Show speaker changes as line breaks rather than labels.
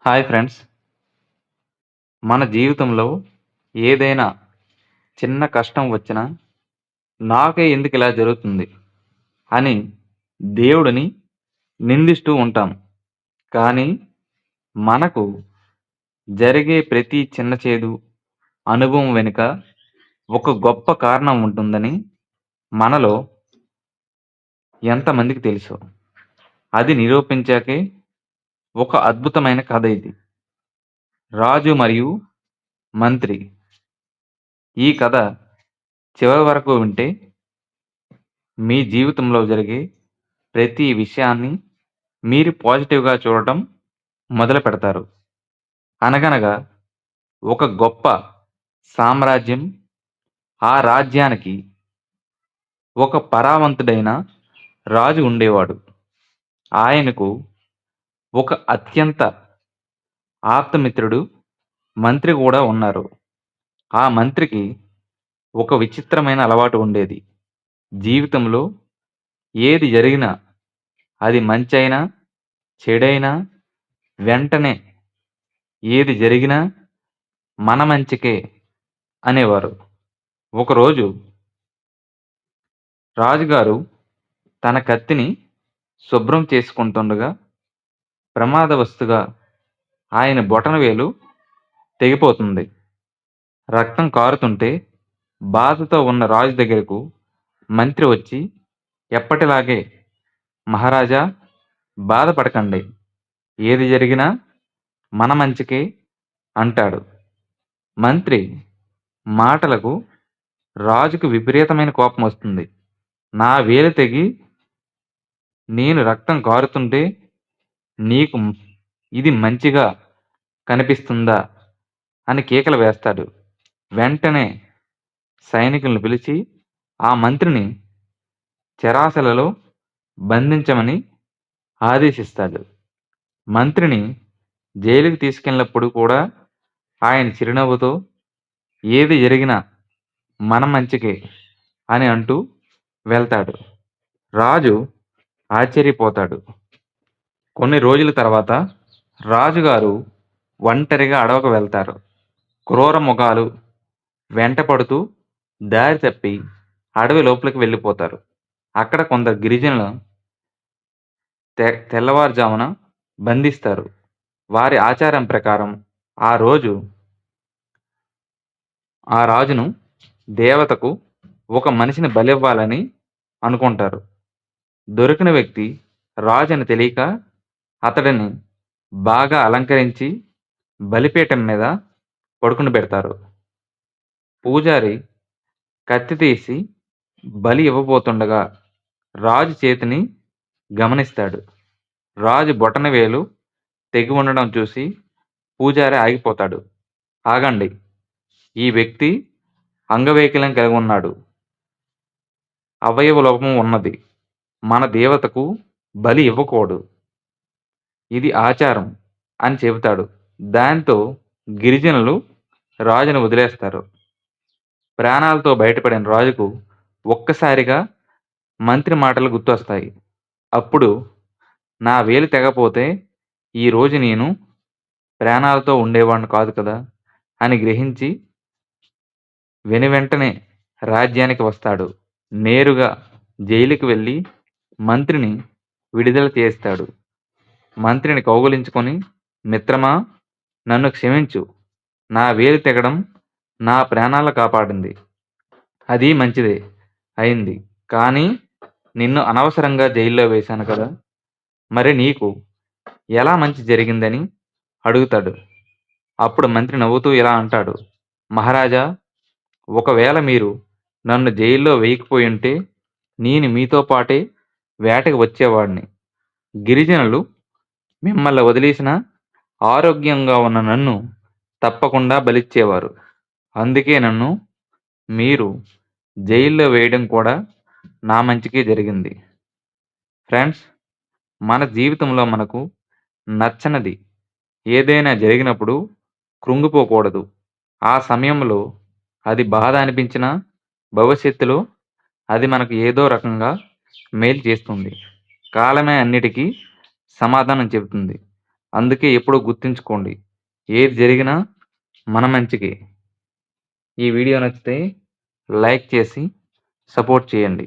Hi friends. మన జీవితంలో ఏదైనా చిన్న కష్టం వచ్చినా, నాకే ఎందుకు ఇలా జరుగుతుంది అని దేవుడిని నిందిస్తూ ఉంటాం. కానీ మనకు జరిగే ప్రతి చిన్న చేదు అనుభవం వెనుక ఒక గొప్ప కారణం ఉంటుందని మనలో ఎంతమందికి తెలుసు? అది నిరూపించాకే ఒక అద్భుతమైన కథ ఇది. రాజు మరియు మంత్రి. ఈ కథ చివరి వరకు వింటే మీ జీవితంలో జరిగే ప్రతి విషయాన్ని మీరు పాజిటివ్‌గా చూడటం మొదలుపెడతారు. అనగనగా ఒక గొప్ప సామ్రాజ్యం, ఆ రాజ్యానికి ఒక పరావంతుడైన రాజు ఉండేవాడు. ఆయనకు ఒక అత్యంత ఆప్తమిత్రుడు, మంత్రి కూడా ఉన్నారు. ఆ మంత్రికి ఒక విచిత్రమైన అలవాటు ఉండేది. జీవితంలో ఏది జరిగినా, అది మంచైనా, చెడైనా వెంటనే ఏది జరిగినా మన మంచికే అనేవారు. ఒకరోజు రాజుగారు తన కత్తిని శుభ్రం చేసుకుంటుండగా ప్రమాదవస్తుగా ఆయన బొటనవేలు తెగిపోతుంది. రక్తం కారుతుంటే బాధతో ఉన్న రాజు దగ్గరకు మంత్రి వచ్చి, ఎప్పటిలాగే మహారాజా, బాధపడకండి. ఏది జరిగినా మన మంచికే అంటాడు. మంత్రి మాటలకు రాజుకు విపరీతమైన కోపం వస్తుంది. నా వేలు తెగి నేను రక్తం కారుతుంటే నీకు ఇది మంచిగా కనిపిస్తుందా అని కేకలు వేస్తాడు. వెంటనే సైనికులను పిలిచి ఆ మంత్రిని చెరాసలలో బంధించమని ఆదేశిస్తాడు. మంత్రిని జైలుకి తీసుకెళ్ళినప్పుడు కూడా ఆయన చిరునవ్వుతో ఏది జరిగినా మన మంచికే అని అంటూ వెళ్తాడు. రాజు ఆశ్చర్యపోతాడు. కొన్ని రోజుల తర్వాత రాజుగారు ఒంటరిగా అడవికి వెళ్తారు. క్రూర మృగాలు వెంటపడుతూ దారి తప్పి అడవి లోపలికి వెళ్ళిపోతారు. అక్కడ కొందరు గిరిజనులు తెల్లవారుజామున బంధిస్తారు. వారి ఆచారం ప్రకారం ఆ రోజు ఆ రాజును దేవతకు ఒక మనిషిని బలివ్వాలని అనుకుంటారు. దొరికిన వ్యక్తి రాజు అని తెలియక అతడిని బాగా అలంకరించి బలిపీఠం మీద పడుకునబెడతారు. పూజారి కత్తి తీసి బలి ఇవ్వబోతుండగా రాజు చేతిని గమనిస్తాడు. రాజు బొటనవేలు తెగి ఉండడం చూసి పూజారి ఆగిపోతాడు. ఆగండి, ఈ వ్యక్తి అంగవైకల్యం కలిగి ఉన్నాడు. అవయవ లోపం ఉన్నది. మన దేవతకు బలి ఇవ్వకూడదు. ఇది ఆచారం అని చెబుతాడు. దాంతో గిరిజనులు రాజును వదిలేస్తారు. ప్రాణాలతో బయటపడిన రాజుకు ఒక్కసారిగా మంత్రి మాటలు గుర్తొస్తాయి. అప్పుడు నా వేలు తెగపోతే ఈరోజు నేను ప్రాణాలతో ఉండేవాడిని కాదు కదా అని గ్రహించి వెనువెంటనే రాజ్యానికి వస్తాడు. నేరుగా జైలుకి వెళ్ళి మంత్రిని విడుదల చేస్తాడు. మంత్రిని కౌగిలించుకొని, మిత్రమా, నన్ను క్షమించు. నా వేలు తెగడం నా ప్రాణాలు కాపాడింది. అది మంచిదే అయింది. కానీ నిన్ను అనవసరంగా జైల్లో వేశాను కదా, మరి నీకు ఎలా మంచి జరిగిందని అడుగుతాడు. అప్పుడు మంత్రి నవ్వుతూ ఇలా అంటాడు, మహారాజా, ఒకవేళ మీరు నన్ను జైల్లో వేయకపోయుంటే నేను మీతో పాటే వేటకి వచ్చేవాడిని. గిరిజనులు మిమ్మల్ని వదిలేసినా ఆరోగ్యంగా ఉన్న నన్ను తప్పకుండా బలిచ్చేవారు. అందుకే నన్ను మీరు జైల్లో వేయడం కూడా నా మంచికే జరిగింది. ఫ్రెండ్స్, మన జీవితంలో మనకు నచ్చనిది ఏదైనా జరిగినప్పుడు కృంగిపోకూడదు. ఆ సమయంలో అది బాధ అనిపించినా భవిష్యత్తులో అది మనకు ఏదో రకంగా మేలు చేస్తుంది. కాలమే అన్నిటికీ సమాధానం చెబుతుంది. అందుకే ఎప్పుడూ గుర్తుంచుకోండి. ఏది జరిగినా మన మంచికే. ఈ వీడియో నచ్చితే లైక్ చేసి సపోర్ట్ చేయండి.